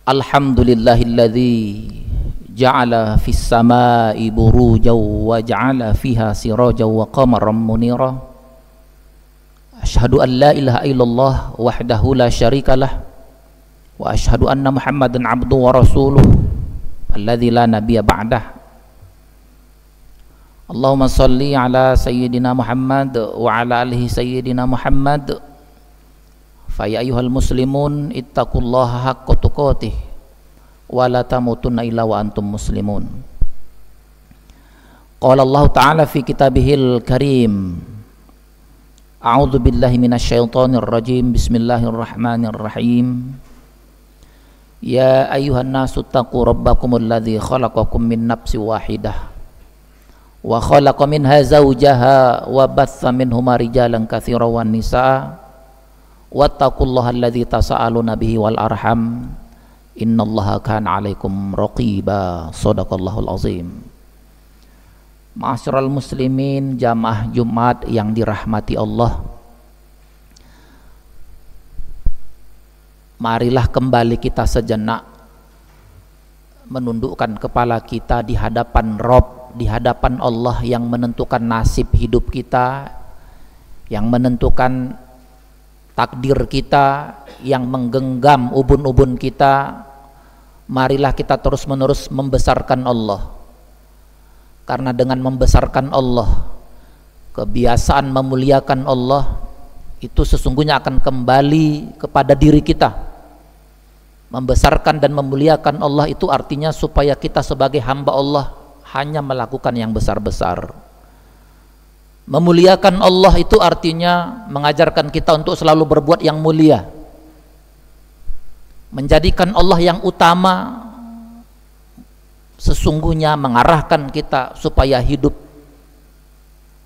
Alhamdulillahilladzi ja'ala fis samai burujan wa ja'ala fiha sirajan wa qamaran munira. Asyhadu an la ilaha illallah wahdahu la syarikalah wa asyhadu anna Muhammadan abduhu wa rasuluh alladzi la nabiyya ba'dah. Allahumma salli ala sayyidina Muhammad wa ala alihi sayyidina Muhammad. Fa ya ayyuhal muslimun ittaqullaha haqqa tuqatih wa la tamutunna illa wa antum muslimun. Qala Allah ta'ala fi kitabihil karim, a'udzu billahi minasyaitonir rajim, bismillahirrahmanirrahim. Ya ayyuhan nasu taqu rabbakumul ladzi khalaqakum min nafsin wahidah wa khalaqa minha zawjaha wa batha minhuma rijalan katsiran wan nisaa wattaqullaha alladzi tasaaluna bihi wal arham innallaha kana 'alaikum raqiba. Shadaqallahul azim. Ma'asyiral muslimin, jamaah Jumat yang dirahmati Allah, marilah kembali kita sejenak menundukkan kepala kita di hadapan Rabb, di hadapan Allah yang menentukan nasib hidup kita, yang menentukan takdir kita, yang menggenggam ubun-ubun kita. Marilah kita terus-menerus membesarkan Allah, karena dengan membesarkan Allah, kebiasaan memuliakan Allah itu sesungguhnya akan kembali kepada diri kita. Membesarkan dan memuliakan Allah itu artinya supaya kita sebagai hamba Allah hanya melakukan yang besar-besar. Memuliakan Allah itu artinya mengajarkan kita untuk selalu berbuat yang mulia, menjadikan Allah yang utama, sesungguhnya mengarahkan kita supaya hidup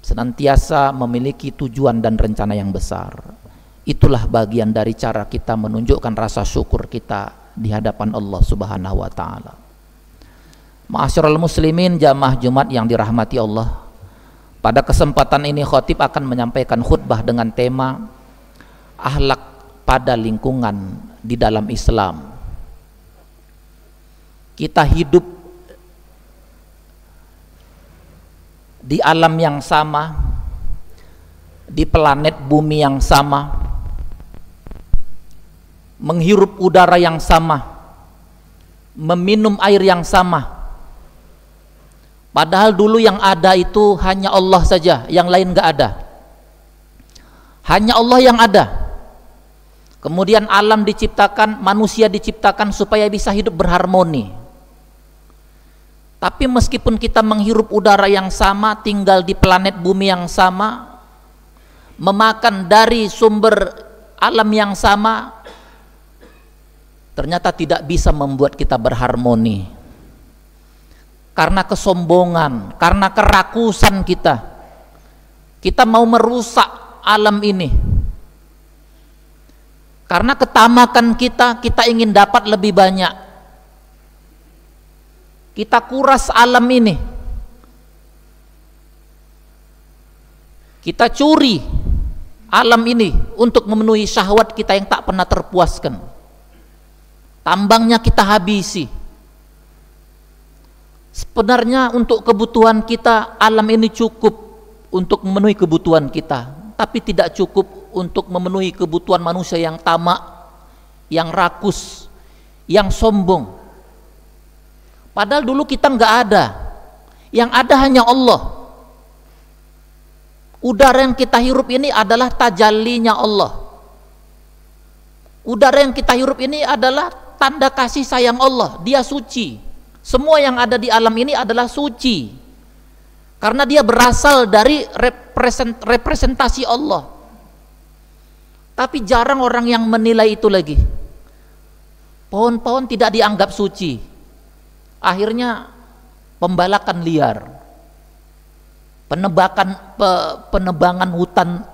senantiasa memiliki tujuan dan rencana yang besar. Itulah bagian dari cara kita menunjukkan rasa syukur kita di hadapan Allah Subhanahu wa taala. Ma'asyiral muslimin, jamaah Jumat yang dirahmati Allah, pada kesempatan ini khatib akan menyampaikan khutbah dengan tema akhlak pada lingkungan di dalam Islam. Kita hidup di alam yang sama, di planet bumi yang sama, menghirup udara yang sama, meminum air yang sama. Padahal dulu yang ada itu hanya Allah saja, yang lain gak ada. Hanya Allah yang ada. Kemudian alam diciptakan, manusia diciptakan supaya bisa hidup berharmoni. Tapi meskipun kita menghirup udara yang sama, tinggal di planet bumi yang sama, memakan dari sumber alam yang sama, ternyata tidak bisa membuat kita berharmoni. Karena kesombongan, karena kerakusan kita, kita mau merusak alam ini. Karena ketamakan kita, kita ingin dapat lebih banyak. Kita kuras alam ini, kita curi alam ini untuk memenuhi syahwat kita yang tak pernah terpuaskan. Tambangnya kita habisi. Sebenarnya untuk kebutuhan kita, alam ini cukup untuk memenuhi kebutuhan kita, tapi tidak cukup untuk memenuhi kebutuhan manusia yang tamak, yang rakus, yang sombong. Padahal dulu kita nggak ada, yang ada hanya Allah. Udara yang kita hirup ini adalah tajallinya Allah. Udara yang kita hirup ini adalah tanda kasih sayang Allah. Dia suci. Semua yang ada di alam ini adalah suci, karena dia berasal dari representasi Allah. Tapi jarang orang yang menilai itu lagi. Pohon-pohon tidak dianggap suci. Akhirnya pembalakan liar, penebangan hutan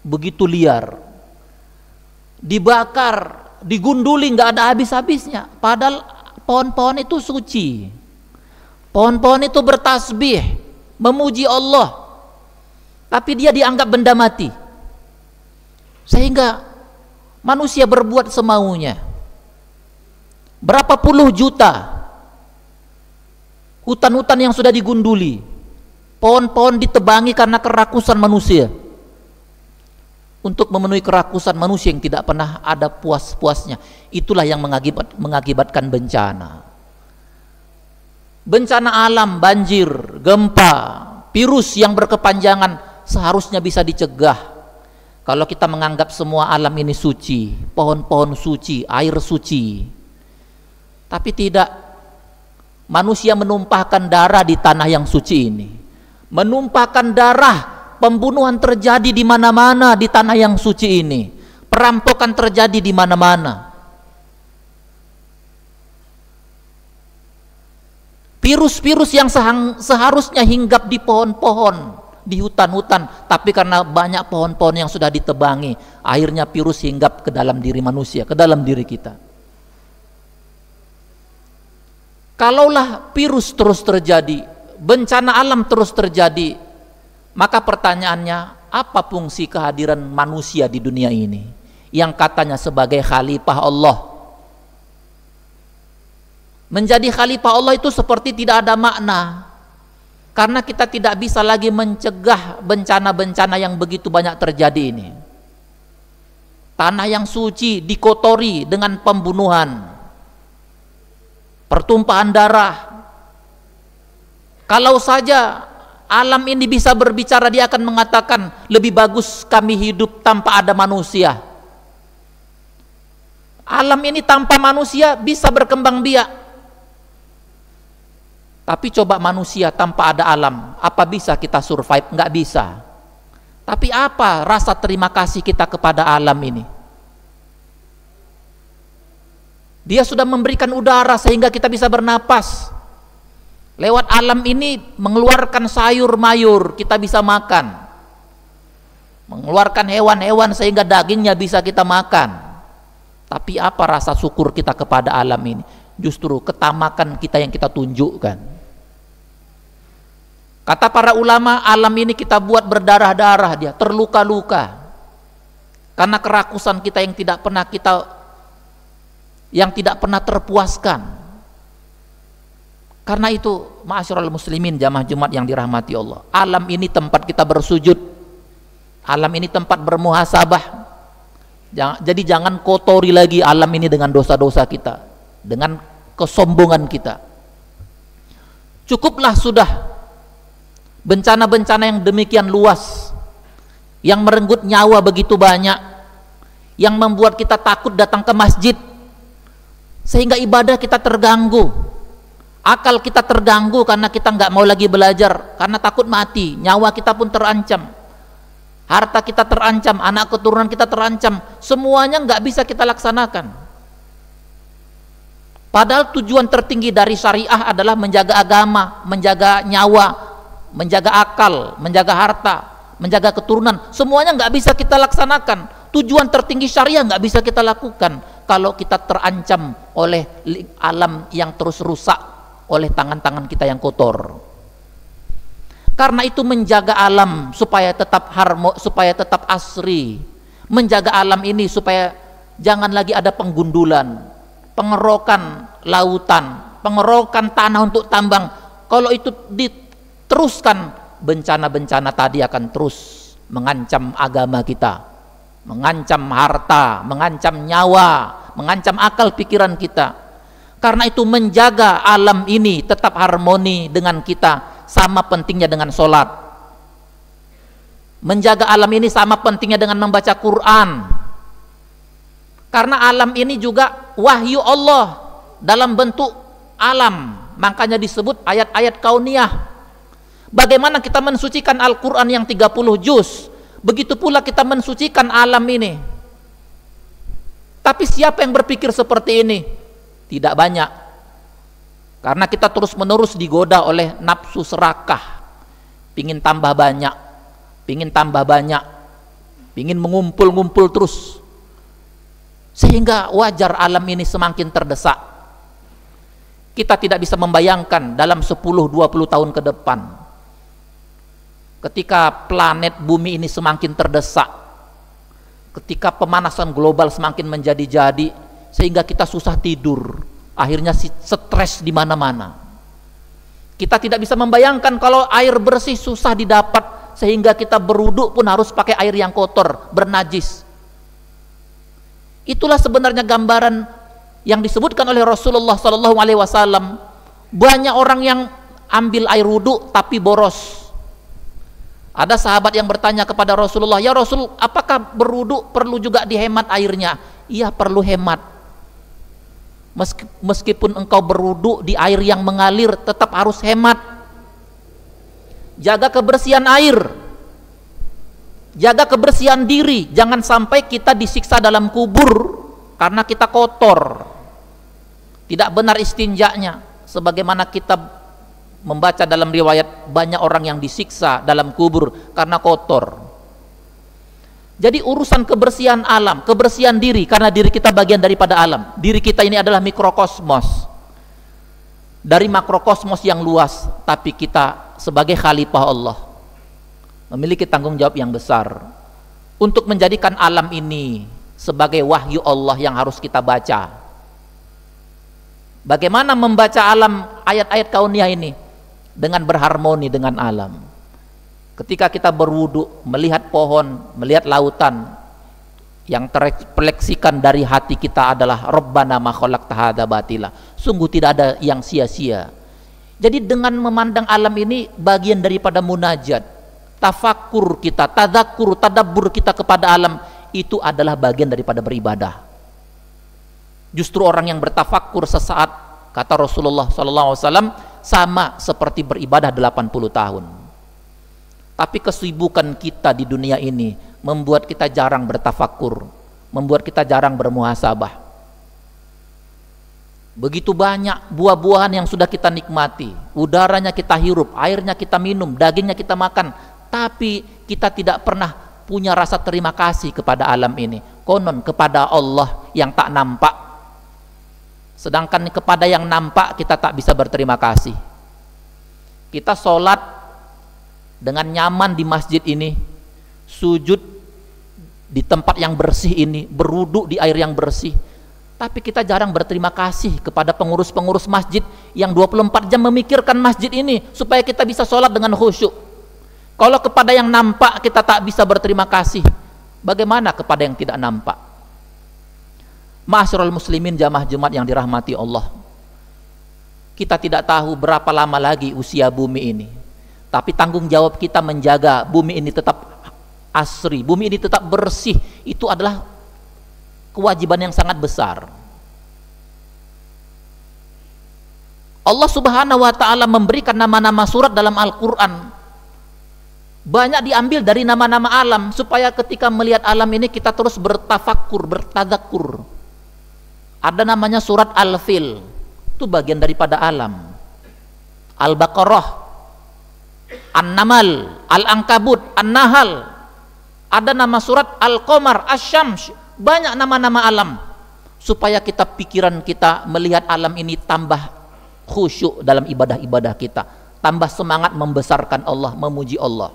begitu liar, dibakar, digunduli, nggak ada habis-habisnya. Padahal pohon-pohon itu suci, pohon-pohon itu bertasbih, memuji Allah, tapi dia dianggap benda mati. Sehingga manusia berbuat semaunya. Berapa puluh juta hutan-hutan yang sudah digunduli, pohon-pohon ditebangi karena kerakusan manusia, untuk memenuhi kerakusan manusia yang tidak pernah ada puas-puasnya. Itulah yang mengakibatkan bencana. Bencana alam, banjir, gempa, virus yang berkepanjangan seharusnya bisa dicegah kalau kita menganggap semua alam ini suci, pohon-pohon suci, air suci. Tapi tidak, manusia menumpahkan darah di tanah yang suci ini, menumpahkan darah. Pembunuhan terjadi di mana-mana di tanah yang suci ini, perampokan terjadi di mana-mana. Virus-virus yang seharusnya hinggap di pohon-pohon, di hutan-hutan, tapi karena banyak pohon-pohon yang sudah ditebangi, akhirnya virus hinggap ke dalam diri manusia, ke dalam diri kita. Kalaulah virus terus terjadi, bencana alam terus terjadi, maka pertanyaannya, apa fungsi kehadiran manusia di dunia ini yang katanya sebagai khalifah Allah? Menjadi khalifah Allah itu seperti tidak ada makna, karena kita tidak bisa lagi mencegah bencana-bencana yang begitu banyak terjadi ini. Tanah yang suci dikotori dengan pembunuhan, pertumpahan darah. Kalau saja alam ini bisa berbicara, dia akan mengatakan, lebih bagus kami hidup tanpa ada manusia. Alam ini tanpa manusia bisa berkembang biak. Tapi coba manusia tanpa ada alam, apa bisa kita survive? Nggak bisa. Tapi apa rasa terima kasih kita kepada alam ini? Dia sudah memberikan udara sehingga kita bisa bernapas. Lewat alam ini mengeluarkan sayur mayur, kita bisa makan. Mengeluarkan hewan-hewan sehingga dagingnya bisa kita makan. Tapi apa rasa syukur kita kepada alam ini? Justru ketamakan kita yang kita tunjukkan. Kata para ulama, alam ini kita buat berdarah-darah, dia terluka-luka. Karena kerakusan kita yang tidak pernah terpuaskan. Karena itu, ma'asyiral muslimin, jamaah Jumat yang dirahmati Allah, alam ini tempat kita bersujud, alam ini tempat bermuhasabah. Jadi jangan kotori lagi alam ini dengan dosa-dosa kita, dengan kesombongan kita. Cukuplah sudah bencana-bencana yang demikian luas, yang merenggut nyawa begitu banyak, yang membuat kita takut datang ke masjid, sehingga ibadah kita terganggu. Akal kita terganggu karena kita nggak mau lagi belajar, karena takut mati, nyawa kita pun terancam, harta kita terancam, anak keturunan kita terancam, semuanya nggak bisa kita laksanakan. Padahal tujuan tertinggi dari syariah adalah menjaga agama, menjaga nyawa, menjaga akal, menjaga harta, menjaga keturunan, semuanya nggak bisa kita laksanakan. Tujuan tertinggi syariah nggak bisa kita lakukan kalau kita terancam oleh alam yang terus rusak oleh tangan-tangan kita yang kotor. Karena itu menjaga alam supaya tetap supaya tetap asri, menjaga alam ini supaya jangan lagi ada penggundulan, pengerokan lautan, pengerokan tanah untuk tambang. Kalau itu diteruskan, bencana-bencana tadi akan terus mengancam agama kita, mengancam harta, mengancam nyawa, mengancam akal pikiran kita. Karena itu menjaga alam ini tetap harmoni dengan kita sama pentingnya dengan sholat. Menjaga alam ini sama pentingnya dengan membaca Quran. Karena alam ini juga wahyu Allah dalam bentuk alam, makanya disebut ayat-ayat kauniyah. Bagaimana kita mensucikan Al-Quran yang 30 juz, begitu pula kita mensucikan alam ini. Tapi siapa yang berpikir seperti ini? Tidak banyak, karena kita terus menerus digoda oleh nafsu serakah, pingin tambah banyak, pingin mengumpul-ngumpul terus, sehingga wajar alam ini semakin terdesak. Kita tidak bisa membayangkan dalam 10-20 tahun ke depan, ketika planet bumi ini semakin terdesak, ketika pemanasan global semakin menjadi-jadi, sehingga kita susah tidur, akhirnya stres di mana-mana. Kita tidak bisa membayangkan kalau air bersih susah didapat, sehingga kita berwudu pun harus pakai air yang kotor, bernajis. Itulah sebenarnya gambaran yang disebutkan oleh Rasulullah SAW. Banyak orang yang ambil air wudu tapi boros. Ada sahabat yang bertanya kepada Rasulullah, "Ya Rasul, apakah berwudu perlu juga dihemat airnya?" Iya, perlu hemat. Meskipun engkau berwudu di air yang mengalir, tetap harus hemat. Jaga kebersihan air, jaga kebersihan diri. Jangan sampai kita disiksa dalam kubur karena kita kotor. Tidak benar istinjanya, sebagaimana kita membaca dalam riwayat banyak orang yang disiksa dalam kubur karena kotor. Jadi urusan kebersihan alam, kebersihan diri, karena diri kita bagian daripada alam. Diri kita ini adalah mikrokosmos dari makrokosmos yang luas, tapi kita sebagai khalifah Allah memiliki tanggung jawab yang besar untuk menjadikan alam ini sebagai wahyu Allah yang harus kita baca. Bagaimana membaca alam, ayat-ayat kauniyah ini? Dengan berharmoni dengan alam. Ketika kita berwudu, melihat pohon, melihat lautan, yang terrefleksikan dari hati kita adalah Rabbana ma khalaqta hadza batila. Sungguh tidak ada yang sia-sia. Jadi dengan memandang alam ini bagian daripada munajat, tafakur kita, tadzakur, tadabbur kita kepada alam, itu adalah bagian daripada beribadah. Justru orang yang bertafakur sesaat, kata Rasulullah SAW, sama seperti beribadah 80 tahun. Tapi kesibukan kita di dunia ini membuat kita jarang bertafakur, membuat kita jarang bermuhasabah. Begitu banyak buah-buahan yang sudah kita nikmati, udaranya kita hirup, airnya kita minum, dagingnya kita makan, tapi kita tidak pernah punya rasa terima kasih kepada alam ini. Konon kepada Allah yang tak nampak, sedangkan kepada yang nampak kita tak bisa berterima kasih. Kita sholat dengan nyaman di masjid ini, sujud di tempat yang bersih ini, berwudu di air yang bersih, tapi kita jarang berterima kasih kepada pengurus-pengurus masjid yang 24 jam memikirkan masjid ini supaya kita bisa sholat dengan khusyuk. Kalau kepada yang nampak kita tak bisa berterima kasih, bagaimana kepada yang tidak nampak? Ma'asyiral muslimin, jamaah Jumat yang dirahmati Allah, kita tidak tahu berapa lama lagi usia bumi ini, tapi tanggung jawab kita menjaga bumi ini tetap asri, bumi ini tetap bersih, itu adalah kewajiban yang sangat besar. Allah Subhanahu wa ta'ala memberikan nama-nama surat dalam Al-Quran, banyak diambil dari nama-nama alam, supaya ketika melihat alam ini kita terus bertafakkur, bertadzakur. Ada namanya surat Al-Fil, itu bagian daripada alam. Al-Baqarah, An-Namal, Al-Ankabut, An-Nahl. Ada nama surat Al-Qamar, Asy-Syams, banyak nama-nama alam, supaya kita, pikiran kita melihat alam ini tambah khusyuk dalam ibadah-ibadah kita, tambah semangat membesarkan Allah, memuji Allah.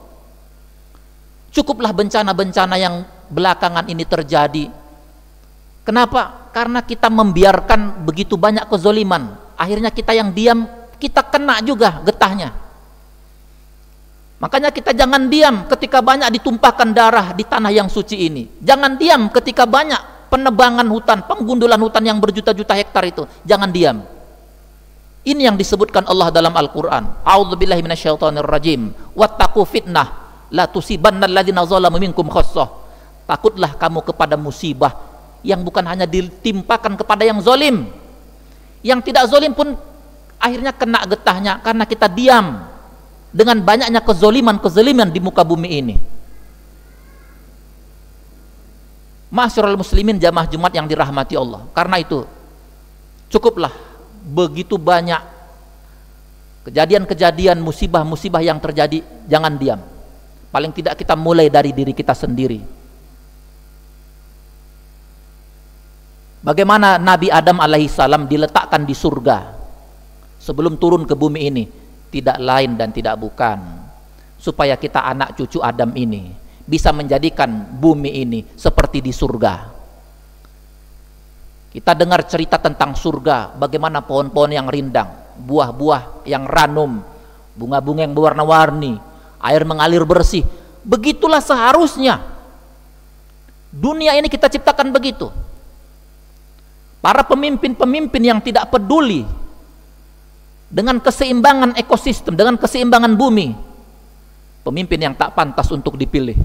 Cukuplah bencana-bencana yang belakangan ini terjadi. Kenapa? Karena kita membiarkan begitu banyak kezoliman. Akhirnya kita yang diam, kita kena juga getahnya. Makanya kita jangan diam ketika banyak ditumpahkan darah di tanah yang suci ini. Jangan diam ketika banyak penebangan hutan, penggundulan hutan yang berjuta-juta hektar itu. Jangan diam. Ini yang disebutkan Allah dalam Al-Quran. A'udzubillahi minasyaitonirrajim. Wattaqu fitnah la tusibannal ladzina zalamu minkum khassah. Takutlah kamu kepada musibah yang bukan hanya ditimpakan kepada yang zalim. Yang tidak zalim pun akhirnya kena getahnya karena kita diam dengan banyaknya kezaliman di muka bumi ini. Ma'asyiral muslimin, jamaah Jumat yang dirahmati Allah, karena itu cukuplah begitu banyak kejadian-kejadian, musibah-musibah yang terjadi, jangan diam. Paling tidak kita mulai dari diri kita sendiri. Bagaimana Nabi Adam alaihissalam diletakkan di surga sebelum turun ke bumi ini? Tidak lain dan tidak bukan supaya kita anak cucu Adam ini bisa menjadikan bumi ini seperti di surga. Kita dengar cerita tentang surga, bagaimana pohon-pohon yang rindang, buah-buah yang ranum, bunga-bunga yang berwarna-warni, air mengalir bersih. Begitulah seharusnya dunia ini kita ciptakan begitu. Para pemimpin-pemimpin yang tidak peduli dengan keseimbangan ekosistem, dengan keseimbangan bumi, pemimpin yang tak pantas untuk dipilih.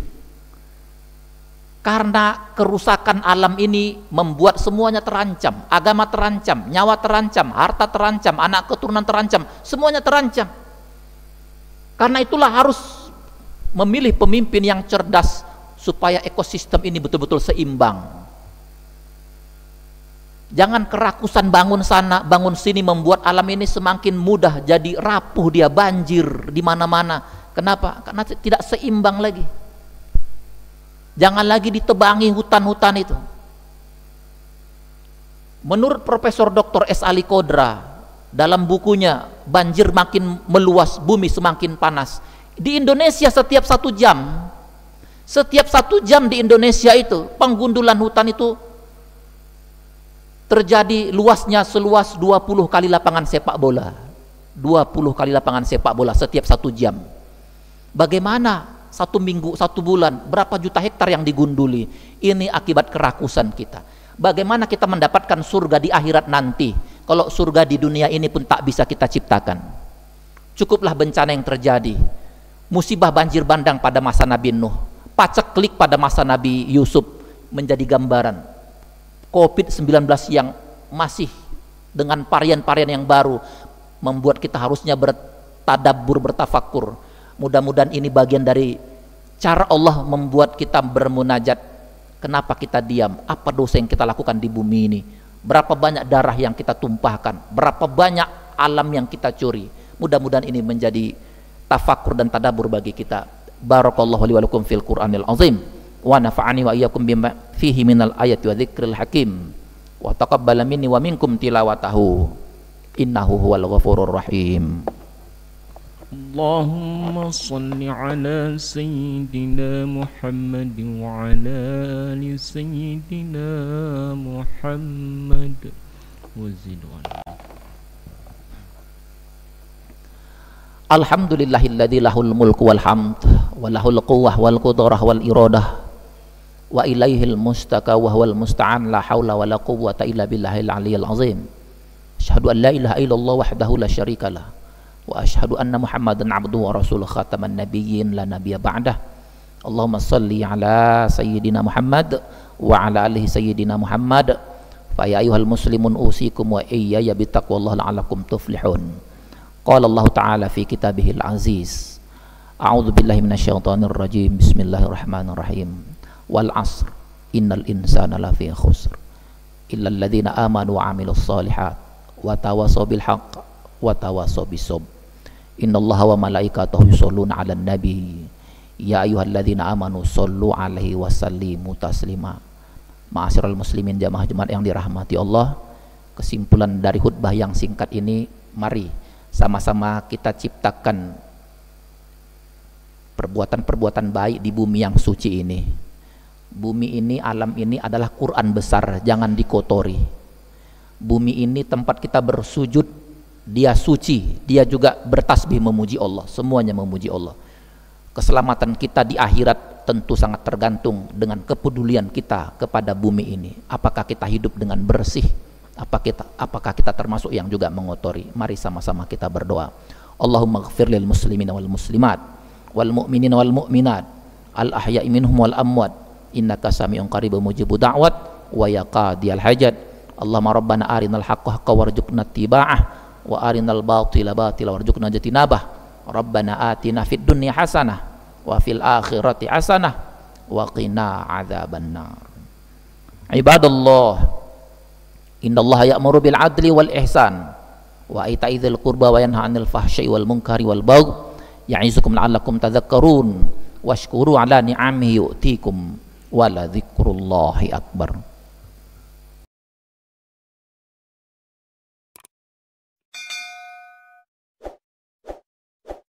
Karena kerusakan alam ini membuat semuanya terancam, agama terancam, nyawa terancam, harta terancam, anak keturunan terancam, semuanya terancam. Karena itulah harus memilih pemimpin yang cerdas supaya ekosistem ini betul-betul seimbang. Jangan kerakusan bangun sana, bangun sini membuat alam ini semakin mudah jadi rapuh, dia banjir di mana-mana. Kenapa? Karena tidak seimbang lagi. Jangan lagi ditebangi hutan-hutan itu. Menurut Profesor Dr. S. Ali Kodra dalam bukunya Banjir Makin Meluas, Bumi Semakin Panas, di Indonesia setiap 1 jam di Indonesia itu penggundulan hutan itu terjadi luasnya seluas 20 kali lapangan sepak bola. 20 kali lapangan sepak bola setiap 1 jam. Bagaimana 1 minggu, 1 bulan, berapa juta hektar yang digunduli? Ini akibat kerakusan kita. Bagaimana kita mendapatkan surga di akhirat nanti kalau surga di dunia ini pun tak bisa kita ciptakan? Cukuplah bencana yang terjadi, musibah banjir bandang pada masa Nabi Nuh, paceklik pada masa Nabi Yusuf menjadi gambaran. COVID-19 yang masih dengan varian-varian yang baru membuat kita harusnya bertadabbur, bertafakur. Mudah-mudahan ini bagian dari cara Allah membuat kita bermunajat. Kenapa kita diam? Apa dosa yang kita lakukan di bumi ini? Berapa banyak darah yang kita tumpahkan? Berapa banyak alam yang kita curi? Mudah-mudahan ini menjadi tafakur dan tadabbur bagi kita. Barakallahu li wa lakum fil Qur'anil azim wa nafa'ani wa iyyakum bima fihi minal ayati wa dzikril hakim wa taqabbala minni wa minkum tilawatahu innahu huwal ghafurur rahim. Allahumma salli ala Sayyidina Muhammad wa ala ali Sayyidina Muhammad wa zid wa Alhamdulillahilladzi lahul mulku wal hamd wa lahul quwwah wal qudrah wal iradah wa ilaihil mustaka wa huwal musta'an la haula wa la quwwata illa billahil aliyyil azim. Asyhadu an la ilaha illallah wahdahu la syarikalah wa asyhadu anna Muhammadan abduhu wa rasuluh khataman nabiyyin la nabiyya ba'dah. Allahumma salli ala sayyidina Muhammad wa ala alihi sayyidina Muhammad. Fa ya ayyuhal muslimun usikum wa iyaya bittaqwallahi la'allakum tuflihun. Qala Allah ta'ala fi kitabihil aziz. A'udzu billahi minasyaitonir rajim. Bismillahirrahmanirrahim. Wal 'asr innal insana lafi khusr illa alladhina amanu wa 'amilus shalihat wa tawasaw bil haqq wa tawasaw bis sabr. Innallaha wa malaikatahu yusholluna 'alan nabi ya ayyuhalladzina amanu shollu 'alaihi wa sallimu taslima. Ma'asyiral muslimin jamaah Jumat yang dirahmati Allah, kesimpulan dari khutbah yang singkat ini, mari sama-sama kita ciptakan perbuatan-perbuatan baik di bumi yang suci ini. Bumi ini, alam ini adalah Quran besar, jangan dikotori. Bumi ini tempat kita bersujud, dia suci, dia juga bertasbih memuji Allah, semuanya memuji Allah. Keselamatan kita di akhirat tentu sangat tergantung dengan kepedulian kita kepada bumi ini. Apakah kita hidup dengan bersih? Apakah kita termasuk yang juga mengotori? Mari sama-sama kita berdoa. Allahumma ighfir lil muslimina wal muslimat wal mu'minina wal mu'minat al ahya'i minhum wal amwat innaka sami'un qaribun mujibud da'wat wa ya qadiyal hajat. Allahumma rabbana arinal haqqa haqqan warzuqna ittiba'ah wa arinal batila batila warzuqna ijtinabah. Rabbana atina fid dunya hasanah wa fil akhirati hasanah wa qina adzabannar. Ibadallah, innallaha ya'muru bil adli wal ihsan wa ita'i dzil qurba wa yanha 'anil fahsya'i wal munkari wal baghi ya'izukum la'allakum tadhakkarun washkuru 'ala ni'amihi yu'tikum wa la dzikrullahi akbar.